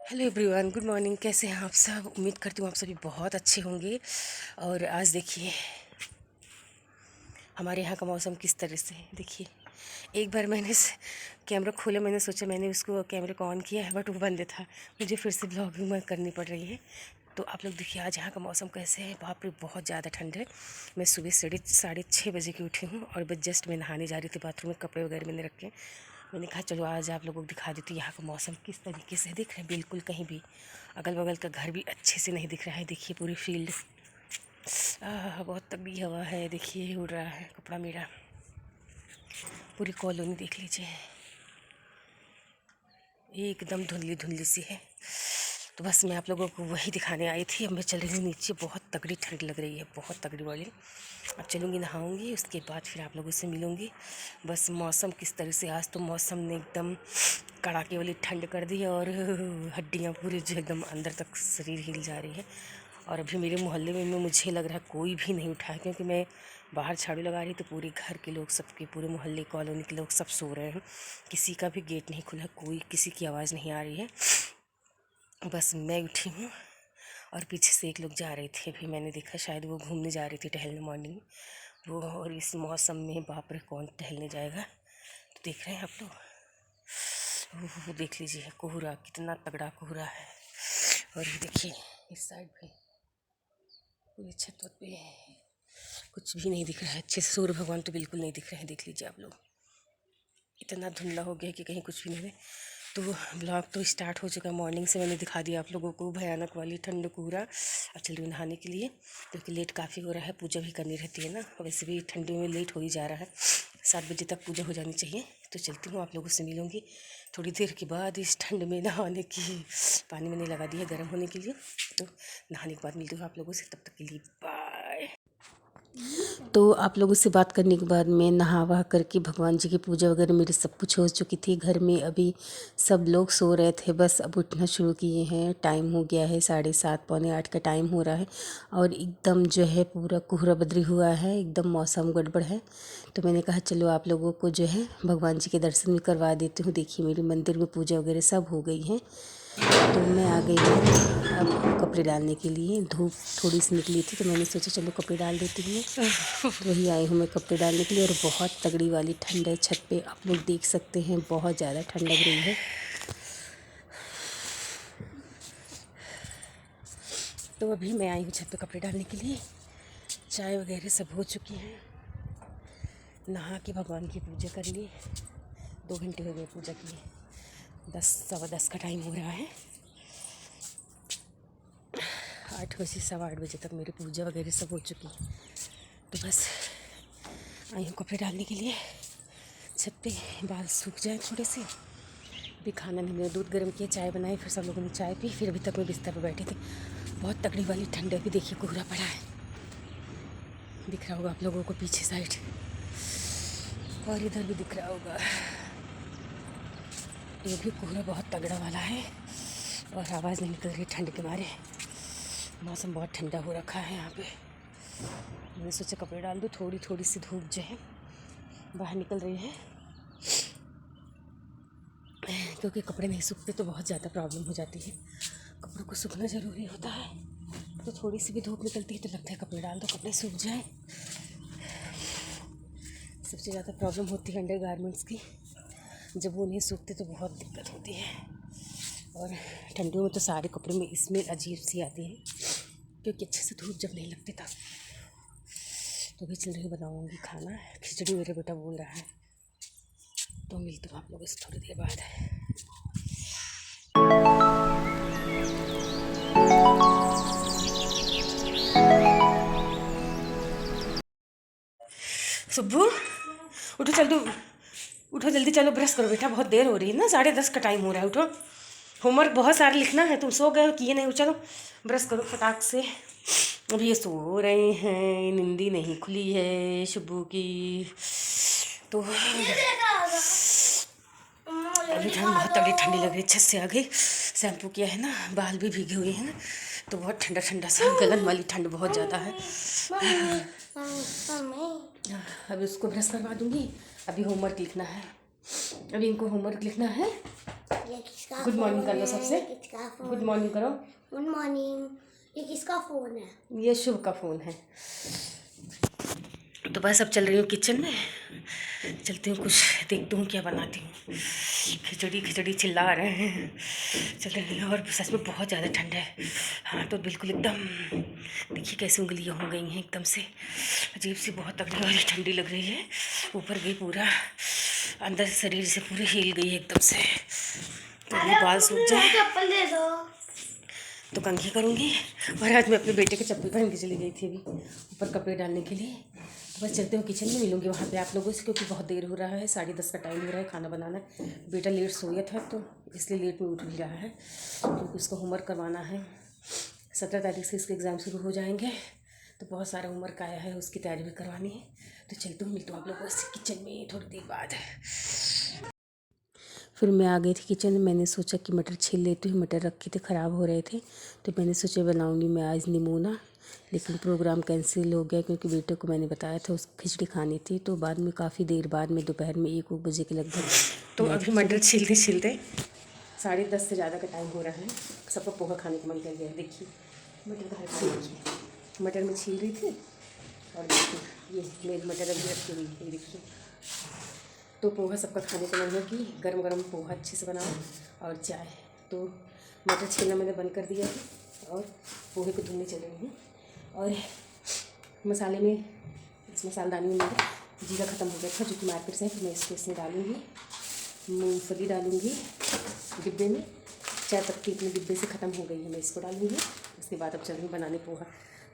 Hello everyone, good morning. कैसे हैं आप सब? उम्मीद करती हूँ आप सभी बहुत अच्छे होंगे। और आज देखिए हमारे यहाँ का मौसम किस तरह से है। देखिए, एक बार मैंने कैमरा खोला, मैंने सोचा, मैंने उसको कैमरे को ऑन किया है बट वो बंद था। मुझे फिर से ब्लॉगिंग करनी पड़ रही है। तो आप लोग देखिए आज यहाँ का मौसम कैसे है। बाप रे, बहुत ज़्यादा ठंड है। मैं सुबह 6:30 बजे की उठी हूँ और बस जस्ट मैं नहाने जा रही थी। बाथरूम में कपड़े वगैरह मैंने रखे। मैंने कहा चलो आज आप लोगों को दिखा देती हूँ यहाँ का मौसम किस तरीके से दिख रहा है। बिल्कुल कहीं भी अगल बगल का घर भी अच्छे से नहीं दिख रहा है। देखिए पूरी फील्ड, बहुत तगड़ी हवा है। देखिए उड़ रहा है कपड़ा मेरा। पूरी कॉलोनी देख लीजिए, एकदम धुंधली धुंधली सी है। तो बस मैं आप लोगों को वही दिखाने आई थी। अब मैं चल रही हूँ नीचे। बहुत तगड़ी ठंड लग रही है, बहुत तगड़ी वाली। अब चलूँगी, नहाऊँगी, उसके बाद फिर आप लोगों से मिलूँगी। बस मौसम किस तरह से, आज तो मौसम ने एकदम कड़ाके वाली ठंड कर दी और हड्डियाँ पूरी जो एकदम अंदर तक शरीर हिल जा रही है। और अभी मेरे मोहल्ले में मुझे लग रहा है कोई भी नहीं उठा है, क्योंकि मैं बाहर झाड़ू लगा रही तो पूरे घर के लोग, सबके पूरे मोहल्ले कॉलोनी के लोग सब सो रहे हैं। किसी का भी गेट नहीं खुला, कोई किसी की आवाज़ नहीं आ रही है। बस मैं उठी हूँ और पीछे से एक लोग जा रहे थे। अभी मैंने देखा, शायद वो घूमने जा रही थी, टहलने मॉर्निंग वो। और इस मौसम में बाप रे कौन टहलने जाएगा। तो देख रहे हैं आप लोग, वो देख लीजिए कोहरा, कितना तगड़ा कोहरा है। और ये देखिए इस साइड भी पूरी छत पे कुछ भी नहीं दिख रहा है अच्छे से। सूर्य भगवान तो बिल्कुल नहीं दिख रहे हैं। देख लीजिए आप लोग, इतना धुंधला हो गया है कि कहीं कुछ भी नहीं है। तो ब्लॉग तो स्टार्ट हो चुका है। मॉर्निंग से मैंने दिखा दिया आप लोगों को भयानक वाली ठंड कोहरा। अब चल रही हूँ नहाने के लिए, क्योंकि लेट काफ़ी हो रहा है। पूजा भी करनी रहती है ना, वैसे भी ठंडी में लेट हो ही जा रहा है। 7 बजे तक पूजा हो जानी चाहिए। तो चलती हूँ, आप लोगों से मिलूँगी थोड़ी देर के बाद। इस ठंड में नहाने की पानी मैंने लगा दिया गर्म होने के लिए। तो नहाने के बाद मिलती हूँ आप लोगों से, तब तक के लिए बाय। तो आप लोगों से बात करने के बाद मैं नहा वहा करके भगवान जी की पूजा वगैरह मेरी सब कुछ हो चुकी थी। घर में अभी सब लोग सो रहे थे, बस अब उठना शुरू किए हैं। टाइम हो गया है 7:30 पौने 8 का टाइम हो रहा है। और एकदम जो है पूरा कोहरा बदरी हुआ है, एकदम मौसम गड़बड़ है। तो मैंने कहा चलो आप लोगों को जो है भगवान जी के दर्शन भी करवा देती हूँ। देखिए मेरे मंदिर में पूजा वगैरह सब हो गई है। तो मैं आ गई हूँ अब कपड़े डालने के लिए। धूप थोड़ी सी निकली थी तो मैंने सोचा चलो कपड़े डाल देती हूँ। तो वही आई हूँ मैं कपड़े डालने के लिए। और बहुत तगड़ी वाली ठंड है छत पे, आप लोग देख सकते हैं, बहुत ज़्यादा ठंड लग रही है। तो अभी मैं आई हूँ छत पे कपड़े डालने के लिए। चाय वगैरह सब हो चुकी है। नहा के भगवान की पूजा कर ली। 2 घंटे हो गए पूजा किए। 10 सवा 10 का टाइम हो रहा है। 8 बजे सवा 8 बजे तक मेरी पूजा वगैरह सब हो चुकी। तो बस आई हूँ कपड़े डालने के लिए छत पे, बाल सूख जाए थोड़े से। अभी खाना नहीं, मैंने दूध गर्म किया, चाय बनाई, फिर सब लोगों ने चाय पी। फिर अभी तक मैं बिस्तर पर बैठी थी। बहुत तगड़ी वाली ठंड है। अभी देखिए कोहरा पड़ा है, दिख रहा होगा आप लोगों को पीछे साइड, और इधर भी दिख रहा होगा। ये भी कोहरा बहुत तगड़ा वाला है और आवाज़ नहीं निकल रही ठंड के मारे। मौसम बहुत ठंडा हो रखा है यहाँ पे। मैंने सोचा कपड़े डाल दूँ, थोड़ी थोड़ी सी धूप जो है बाहर निकल रही है, क्योंकि कपड़े नहीं सूखते तो बहुत ज़्यादा प्रॉब्लम हो जाती है। कपड़ों को सूखना ज़रूरी होता है। तो थोड़ी सी भी धूप निकलती है तो लगता है कपड़े डाल दो, कपड़े सूख जाएं। सबसे ज़्यादा प्रॉब्लम होती है अंडर गारमेंट्स की, जब वो नहीं सूखते तो बहुत दिक्कत होती है। और ठंडियों में तो सारे कपड़ों में स्मेल अजीब सी आती है, क्योंकि अच्छे से धूप जब नहीं लगती तब। तो भी चल रही बनाऊँगी खाना, खिचड़ी मेरा बेटा बोल रहा है। तो मिलती हूँ आप लोगों से थोड़ी देर बाद। सुब्बू उठो, जल्दी उठो, जल्दी चलो ब्रश करो बेटा, बहुत देर हो रही है ना, 10:30 का टाइम हो रहा है। उठो, होमवर्क बहुत सारा लिखना है। तुम सो गए हो, किए नहीं? चलो ब्रश करो फटाक से। अभी ये सो रहे हैं, नींदी नहीं खुली है शुब्बू की। तो अभी ठंड, बहुत तगड़ी ठंडी लग रही है। छत से आ गई, शैम्पू किया है ना, बाल भी भीगे हुए हैं ना, तो बहुत ठंडा ठंडा सा, गलन वाली ठंड बहुत ज़्यादा है। अभी उसको ब्रश करवा दूँगी। अभी होमवर्क लिखना है। अभी इनको होमवर्क लिखना है। ये किसका गुड मॉर्निंग फोन कर लो है? सबसे। किसका फोन? गुड मॉर्निंग करो। Good morning. ये किसका फोन है? ये शुभ का फ़ोन है। तो बस अब चल रही हूँ किचन में, चलती हूँ, कुछ देखती हूँ क्या बनाती हूँ। खिचड़ी खिचड़ी चिल्ला रहे हैं, चल रही है। और सच में बहुत ज़्यादा ठंड है। हाँ तो बिल्कुल एकदम देखिए कैसे उंगलियाँ हो गई हैं एकदम से, अजीब सी बहुत तगड़ी वाली ठंडी लग रही है। ऊपर गई पूरा, अंदर शरीर से पूरी हिल गई है एकदम से। तो अभी बाल सूख जाए चप्पल दे दो तो कंघी करूँगी। और आज मैं अपने बेटे के चप्पल पहन के चली गई थी अभी ऊपर कपड़े डालने के लिए। तो बस चलते हुए किचन में मिलूँगी वहाँ पे आप लोगों से, क्योंकि बहुत देर हो रहा है, 10:30 का टाइम हो रहा है, खाना बनाना है। बेटा लेट सोया था तो इसलिए लेट में उठ भी रहा है, क्योंकि उसको होमवर्क करवाना है। 17 तारीख से इसके एग्ज़ाम शुरू हो जाएंगे, तो बहुत सारा होमवर्क आया है, उसकी तैयारी भी करवानी है। तो चलते हुए मिलते हूँ आप लोगों से किचन में थोड़ी देर बाद। फिर मैं आ गई थी किचन में। मैंने सोचा कि मटर छील लेती हूँ, मटर रखे थे ख़राब हो रहे थे, तो मैंने सोचा बनाऊँगी मैं आज नमूना। लेकिन प्रोग्राम कैंसिल हो गया, क्योंकि बेटे को मैंने बताया था उस खिचड़ी खानी थी। तो बाद में काफ़ी देर बाद में दोपहर में 1 बजे के लगभग, तो अभी मटर छीलते छीलते 10:30 से ज़्यादा का टाइम हो रहा है। सबको पोहा खाने का मन कर गया है। देखिए मटर का हल्का देखिए, मटर में छील रही थी। और देखिए ये मेरी मटर अभी रखी हुई है, देखिए। तो पोहा सबका खाने का मन है कि गरम गरम पोहा अच्छे से बनाओ और चाय। तो मटर छीलना मैंने बंद कर दिया है और पोहे को धुलने चल रही हूँ। और मसाले में, इस मसालेदानी में मेरा जीरा ख़त्म हो गया था जो कि मार्केट से है, तो मैं इसको इसमें डालूँगी। मूँगफली डालूँगी डिब्बे में, चाय पत्ती अपने डिब्बे से ख़त्म हो गई है, मैं इसको डालूँगी। उसके बाद अब चल रही बनाने पोहा।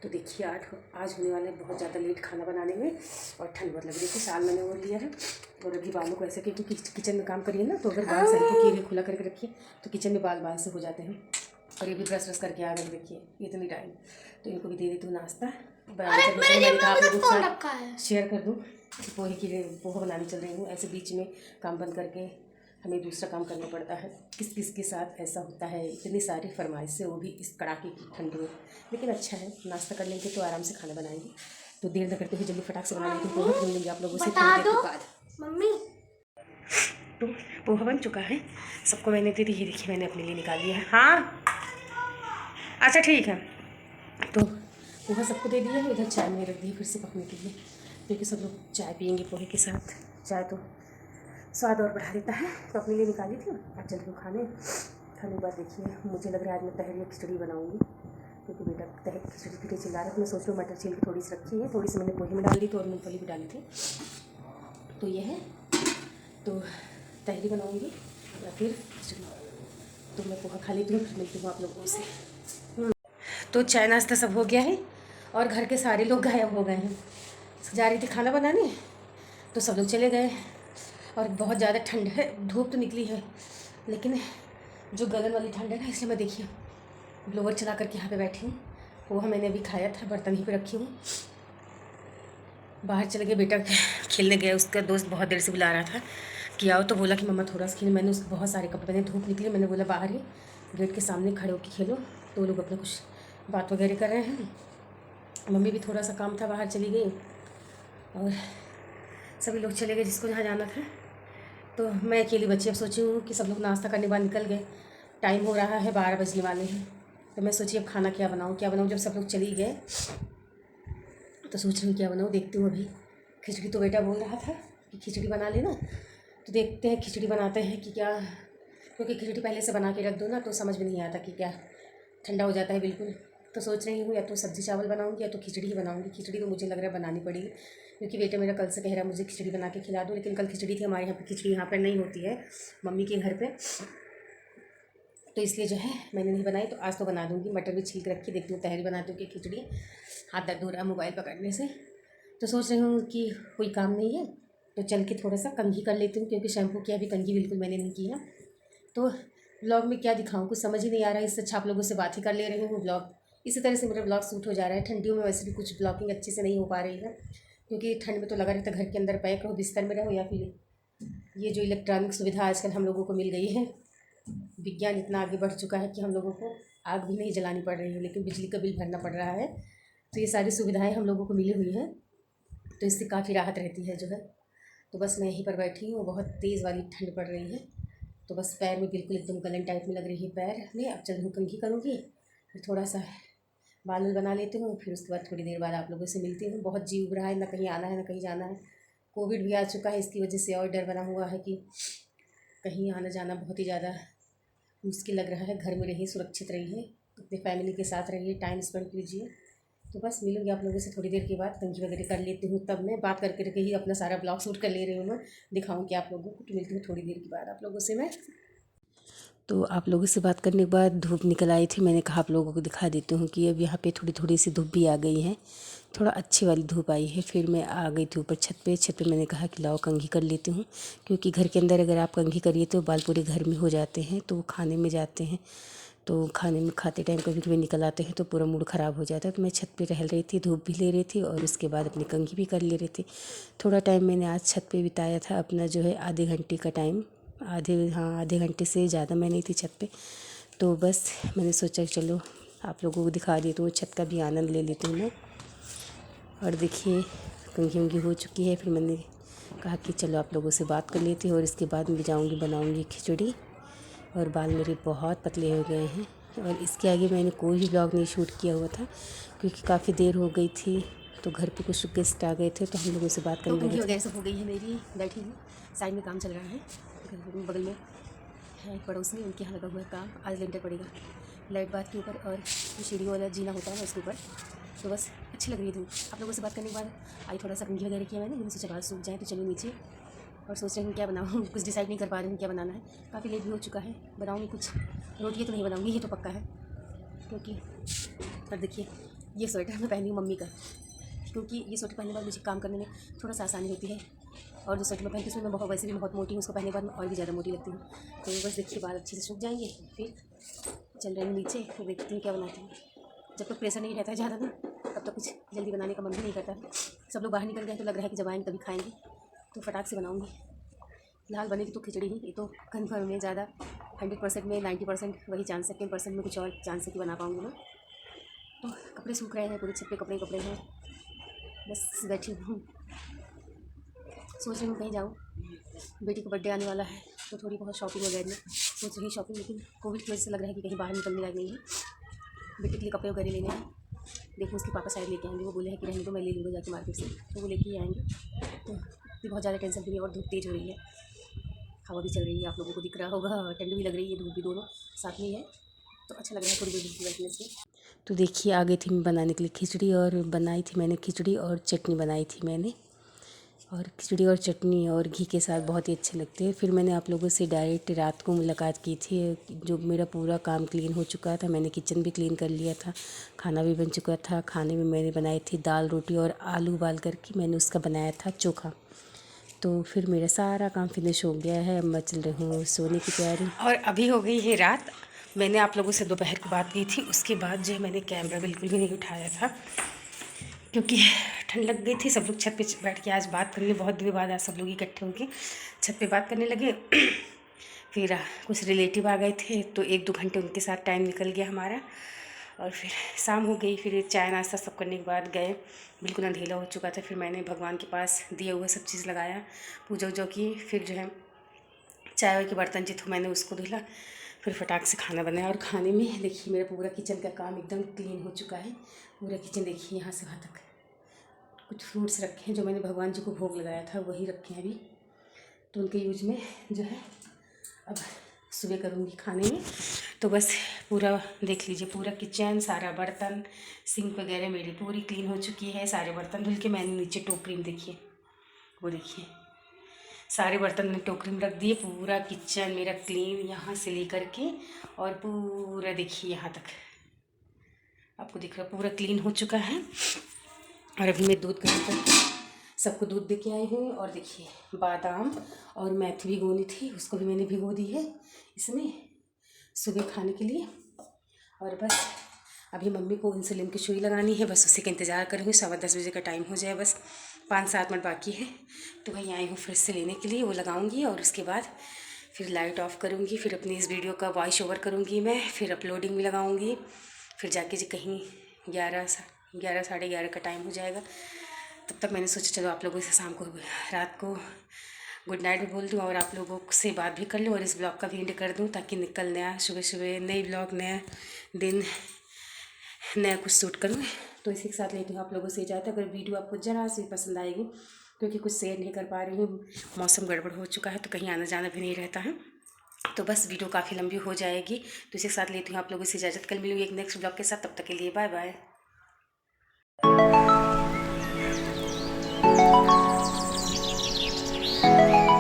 तो देखिए आज होने वाला है बहुत ज़्यादा लेट खाना बनाने में, और ठंड बहुत लग रही है। साल मैंने और लिया है, और अभी बालों को ऐसे, क्योंकि किचन में काम करिए ना, तो अगर बाल शैम्पू किए हुए खुला करके रखिए तो किचन में बाल से हो जाते हैं। और ये भी ब्रश व्रश करके आ गए, देखिए इतनी टाइम। तो इनको भी दे देती हूँ नाश्ता शेयर कर दूँ कि पोहे की पोहा बनाने चल रही हूँ। ऐसे बीच में काम बंद करके हमें दूसरा काम करना पड़ता है। किस किस के साथ ऐसा होता है, इतनी सारी फरमाइशें, वो भी इस कड़ाके की ठंड में। लेकिन अच्छा है, नाश्ता कर लेंगे तो आराम से खाना बनाएंगे। तो देर न करते हुए जल्दी फटाक से बना लेंगे। पोहा बन लेंगे आप लोगों से थोड़ी देर के बाद। मम्मी तो पोहा बन चुका है, सबको मैंने दे दी। ये देखिए मैंने अपने लिए निकाल लिया है। हाँ अच्छा ठीक है। तो पोहा सबको दे दिया है, इधर चाय में रख दी फिर से पकने के लिए, क्योंकि सब लोग चाय पियेंगे पोहे के साथ। चाय तो स्वाद और बढ़ा देता है। तो अपने लिए निकाली थी। अब चल रही हूँ खाने के बाद। देखिए मुझे लग रहा है आज मैं तहरी खिचड़ी बनाऊँगी, क्योंकि बेटा तहरी खिचड़ी के लिए चिल्ला रहा है। तो मैं सोच रही हूँ मटर छील के थोड़ी सी रखी है, थोड़ी सी मैंने पोहे में डाल दी थी और मूँगफली भी डाली थी। तो ये है, तो तहरी बनाऊँगी या फिर खिचड़ी। तो मैं पोहा खा लेती हूँ, फिर मिलती हूँ आप लोगों से। तो चाय नाश्ता सब हो गया है, और घर के सारे लोग गायब हो गए हैं। जा रही थी खाना बनाने, तो सब लोग चले गए। और बहुत ज़्यादा ठंड है, धूप तो निकली है, लेकिन जो गगन वाली ठंड है ना, इसलिए मैं देखिए ब्लोवर चला करके यहाँ पे बैठी हूँ। पोहा मैंने अभी खाया था, बर्तन ही पे रखी हूँ। बाहर चले गए, बेटा खेलने गया, उसका दोस्त बहुत देर से बुला रहा था कि आओ, तो बोला कि मम्मा थोड़ा सा खेल। मैंने उसको बहुत सारे कपड़े पहने, धूप निकली, मैंने बोला बाहर ही गेट के सामने खड़े होकर खेलो। तो वो लोग अपना कुछ बात वगैरह कर रहे हैं। मम्मी भी थोड़ा सा काम था, बाहर चली गई, और सभी लोग चले गए जिसको जहाँ जाना था। तो मैं अकेली बच्ची। अब सोची हूँ कि सब लोग नाश्ता करने बाद निकल गए, टाइम हो रहा है 12 बजने वाले हैं। तो मैं सोची अब खाना क्या बनाऊँ। जब सब लोग चली गए तो सोच रही हूँ क्या बनाऊँ, देखती हूँ अभी। खिचड़ी तो बेटा बोल रहा था कि खिचड़ी बना लेना, तो देखते हैं खिचड़ी बनाते हैं कि क्या, क्योंकि खिचड़ी पहले से बना के रख दो ना तो समझ में नहीं आता कि क्या, ठंडा हो जाता है बिल्कुल। तो सोच रही हूँ या तो सब्ज़ी चावल बनाऊँगी या तो खिचड़ी ही बनाऊँगी। खिचड़ी तो मुझे लग रहा है बनानी पड़ेगी, क्योंकि बेटा मेरा कल से कह रहा है मुझे खिचड़ी बना के खिला दो। लेकिन कल खिचड़ी थी हमारे यहाँ पे, खिचड़ी यहाँ पर नहीं होती है, मम्मी के घर पर, तो इसलिए जो है मैंने नहीं बनाई। तो आज तो बना दूँगी। मटर भी छील के रखी, देखती हूँ तहरी बनाती हूँ कि खिचड़ी। हाथ दर्द हो रहा है मोबाइल पकड़ने से। तो सोच रही हूँ कि कोई काम नहीं है तो चल के थोड़ा सा कंघी कर लेती हूँ, क्योंकि शैम्पू किया, अभी कंघी बिल्कुल मैंने नहीं की है। तो ब्लॉग में क्या दिखाऊँ, कुछ समझ ही नहीं आ रहा है। इससे अच्छा आप लोगों से बात ही कर ले रही हूँ। ब्लॉग इसी तरह से मेरा ब्लॉग शूट हो जा रहा है। ठंडियों में वैसे भी कुछ ब्लॉगिंग अच्छे से नहीं हो पा रही है, क्योंकि ठंड में तो लगा रहता घर के अंदर पैक रहो, बिस्तर में रहो, या फिर ये जो इलेक्ट्रॉनिक सुविधा आजकल हम लोगों को मिल गई है। विज्ञान इतना आगे बढ़ चुका है कि हम लोगों को आग भी नहीं जलानी पड़ रही है, लेकिन बिजली का बिल भरना पड़ रहा है। तो ये सारी सुविधाएं हम लोगों को मिली हुई हैं, तो इससे काफ़ी राहत रहती है जो है। तो बस मैं यहीं पर बैठी हूँ, बहुत तेज़ वाली ठंड पड़ रही है। तो बस पैर में बिल्कुल एकदम गलन टाइप में लग रही है पैर में। अब चल हूँ कंघी करूँगी, फिर थोड़ा सा बाल बना लेती हूँ, फिर उसके बाद थोड़ी देर बाद आप लोगों से मिलती हूँ। बहुत जी उब रहा है, ना कहीं आना है ना कहीं जाना है। कोविड भी आ चुका है, इसकी वजह से और डर बना हुआ है कि कहीं आना जाना बहुत ही ज़्यादा मुश्किल लग रहा है। घर में रहिए, सुरक्षित रहिए, अपने फैमिली के साथ रहिए, टाइम स्पेंड कीजिए। तो बस मिलूंगी आप लोगों से थोड़ी देर के बाद। कंघी वगैरह कर लेती हूँ, तब मैं बात करके ही अपना सारा ब्लॉग शूट कर ले रही हूँ। मैं दिखाऊँगी आप लोगों को। तो मिलती हूँ थोड़ी देर के बाद आप लोगों से मैं। तो आप लोगों से बात करने के बाद धूप निकल आई थी। मैंने कहा आप लोगों को दिखा देती हूँ कि अब यहाँ पे थोड़ी थोड़ी सी धूप भी आ गई है, थोड़ा अच्छी वाली धूप आई है। फिर मैं आ गई थी ऊपर छत पे मैंने कहा कि लाओ कंघी कर लेती हूँ, क्योंकि घर के अंदर अगर आप कंघी करिए तो बाल पूरे घर में हो जाते हैं, तो वो खाने में जाते हैं, तो खाने में खाते टाइम कभी कभी निकल आते हैं तो पूरा मूड ख़राब हो जाता है। तो मैं छत पे टहल रही थी, धूप भी ले रही थी और उसके बाद अपनी कंघी भी कर ले रही थी। थोड़ा टाइम मैंने आज छत पे बिताया था अपना, जो है आधे घंटे का टाइम, आधे घंटे से ज़्यादा मैं नहीं थी छत पे। तो बस मैंने सोचा चलो आप लोगों को दिखा दी, तो छत का भी आनंद ले लेती हूँ मैं। और देखिए कंघी उंघी हो चुकी है। फिर मैंने कहा कि चलो आप लोगों से बात कर लेती हूँ, और इसके बाद मैं जाऊँगी बनाऊँगी खिचड़ी। और बाल मेरे बहुत पतले हो गए हैं, और इसके आगे मैंने कोई भी ब्लॉग नहीं शूट किया हुआ था, क्योंकि काफ़ी देर हो गई थी। तो घर पे कुछ गेस्ट आ गए थे, तो हम लोगों से बात करने लगे। वगैरह सब हो गई है मेरी, बैठी हूँ साइड में, काम चल रहा है। घर बगल में है एक पड़ोस में, उनके यहाँ लगा हुआ है काम। आज लेंटर पड़ेगा लाइट बात के ऊपर, और जो सीढ़ी वाला जीना होता है उसके ऊपर। तो बस अच्छी लग रही थी। आप लोगों से बात करने के बाद आई, थोड़ा सा कंघी वगैरह किया मैंने सोचा बाल सूख जाए। तो चलो नीचे, और सोच रही हूँ क्या बनाऊँ, कुछ डिसाइड नहीं कर पा रही हूँ क्या बनाना है। काफ़ी लेट भी हो चुका है, बनाऊँगी कुछ। रोटियाँ तो नहीं बनाऊँगी, ये तो पक्का है, क्योंकि और देखिए ये स्वेटर मैं पहनी हूँ मम्मी का, क्योंकि ये स्वेटर पहनने के बाद मुझे काम करने में थोड़ा सा आसानी होती है। और जो स्वेटर मैं पहनती हूँ उसमें मैं वैसे भी बहुत मोटी हूँ, उसको पहनने के बाद मैं और भी ज़्यादा मोटी लगती हूँ। तो बस देखिए बाल अच्छे से सूख जाएंगे, फिर चल रहे हैं नीचे, फिर देखती हूँ क्या बनाती हूँ। जब तक प्रेशर नहीं रहता है ज़्यादा ना, तब तक कुछ जल्दी बनाने का मन भी नहीं करता है। सब लोग बाहर निकल गए तो लग रहा है कि जब आएंगे तभी खाएँगे, तो फटाक से बनाऊँगी। फिलहाल बनेगी तो खिचड़ी ही, ये तो कन्फर्म है। ज़्यादा 100% में 90% वही चांस है, 10% में कुछ और चांस है कि बना पाऊँगी मैं। तो कपड़े सूख रहे हैं, पूरे छत पे कपड़े हैं। बस बैठी हूँ, सोच रही हूँ कहीं जाऊँ। बेटी का बर्थडे आने वाला है, तो थोड़ी बहुत शॉपिंग वगैरह में सोच रही शॉपिंग, लेकिन कोविड की वजह से लग रहा है कि कहीं बाहर निकलने लायक नहीं है। बेटी के लिए कपड़े वगैरह लेने हैं, देखो उसके पापा शायद लेके आएंगे। वो बोले हैं कि रहने दो, मैं ले लूँगा जाके मार्केट से, तो वो लेके ही आएंगे। तो बहुत ज़्यादा टेंशन भी है, और धूप तेज़ हो रही है, हवा भी चल रही है, आप लोगों को दिख रहा होगा, ठंड भी लग रही है, धूप भी, दोनों साथ में ही है। तो अच्छा लग रहा है थोड़ी देर बैठने से। तो देखिए आ गई थी मैं बनाने के लिए खिचड़ी, और बनाई थी मैंने खिचड़ी और चटनी बनाई थी मैंने। और खिचड़ी और चटनी और घी के साथ बहुत ही अच्छे लगते हैं। फिर मैंने आप लोगों से डायरेक्ट रात को मुलाकात की थी, जो मेरा पूरा काम क्लीन हो चुका था। मैंने किचन भी क्लीन कर लिया था, खाना भी बन चुका था। खाने में मैंने बनाई थी दाल रोटी, और आलू उबाल करके मैंने उसका बनाया था चोखा। तो फिर मेरा सारा काम फिनिश हो गया है, मैं चल रही हूँ सोने की तैयारी। और अभी हो गई है रात। मैंने आप लोगों से दोपहर को बात की थी, उसके बाद जो है मैंने कैमरा बिल्कुल भी नहीं उठाया था, क्योंकि ठंड लग गई थी। सब लोग छत पे बैठ के आज बात करने, बहुत दिनों बाद आज सब लोग इकट्ठे होकर छत पे बात करने लगे। फिर कुछ रिलेटिव आ गए थे, तो 1-2 घंटे उनके साथ टाइम निकल गया हमारा। और फिर शाम हो गई, फिर चाय नाश्ता सब करने के बाद गए, बिल्कुल अंधेरा हो चुका था। फिर मैंने भगवान के पास दिया हुआ सब चीज़ लगाया, पूजा वूजा की। फिर जो है चाय के बर्तन जो थे मैंने उसको धुला, फिर फटाक से खाना बनाया। और खाने में देखिए मेरा पूरा किचन का काम एकदम क्लीन हो चुका है। पूरा किचन देखिए यहाँ से वहाँ तक। कुछ फ्रूट्स रखे हैं जो मैंने भगवान जी को भोग लगाया था, वही रखे हैं अभी, तो उनके यूज में जो है अब सुबह करूँगी खाने में। तो बस पूरा देख लीजिए, पूरा किचन, सारा बर्तन, सिंक वगैरह मेरी पूरी क्लीन हो चुकी है। सारे बर्तन धुल के मैंने नीचे टोकरी में देखिए, वो देखिए सारे बर्तन मैंने टोकरी में रख दिए। पूरा किचन मेरा क्लीन, यहाँ से लेकर के और पूरा देखिए यहाँ तक आपको दिख रहा, पूरा क्लीन हो चुका है। और अभी मैं दूध गर्म करके सबको दूध दे के आई हूँ। और देखिए बादाम और मेथी भिगोनी थी, उसको भी मैंने भिगो दी है इसमें सुबह खाने के लिए। और बस अभी मम्मी को इंसुलिन की सुई लगानी है, बस उसी का इंतज़ार करूँगी। 10:15 बजे का टाइम हो जाए, बस 5-7 मिनट बाकी है। तो वहीं आई हूँ फिर से लेने के लिए, वो लगाऊंगी। और उसके बाद फिर लाइट ऑफ करूँगी, फिर अपनी इस वीडियो का वॉइस ओवर करूँगी मैं, फिर अपलोडिंग भी लगाऊँगी। फिर जाके कहीं 11 साढ़े 11 का टाइम हो जाएगा, तब तक मैंने सोचा चलो आप लोगों से शाम को रात को गुड नाइट भी बोल दूँ और आप लोगों से बात भी कर लूँ और इस ब्लॉग का भी एंड कर दूँ, ताकि निकल नया सुबह सुबह नई ब्लॉग, नया दिन, नया कुछ शूट करूँ। तो इसी के साथ लेती हूँ आप लोगों से इजाज़त। अगर वीडियो आपको ज़रा सी पसंद आएगी, क्योंकि कुछ शेयर नहीं कर पा रही हूँ, मौसम गड़बड़ हो चुका है तो कहीं आना जाना भी नहीं रहता है, तो बस वीडियो काफ़ी लंबी हो जाएगी। तो इसी के साथ लेती हूँ आप लोगों से इजाज़त। कल मिलूँगी एक नेक्स्ट ब्लॉग के साथ, तब तक के लिए बाय बाय।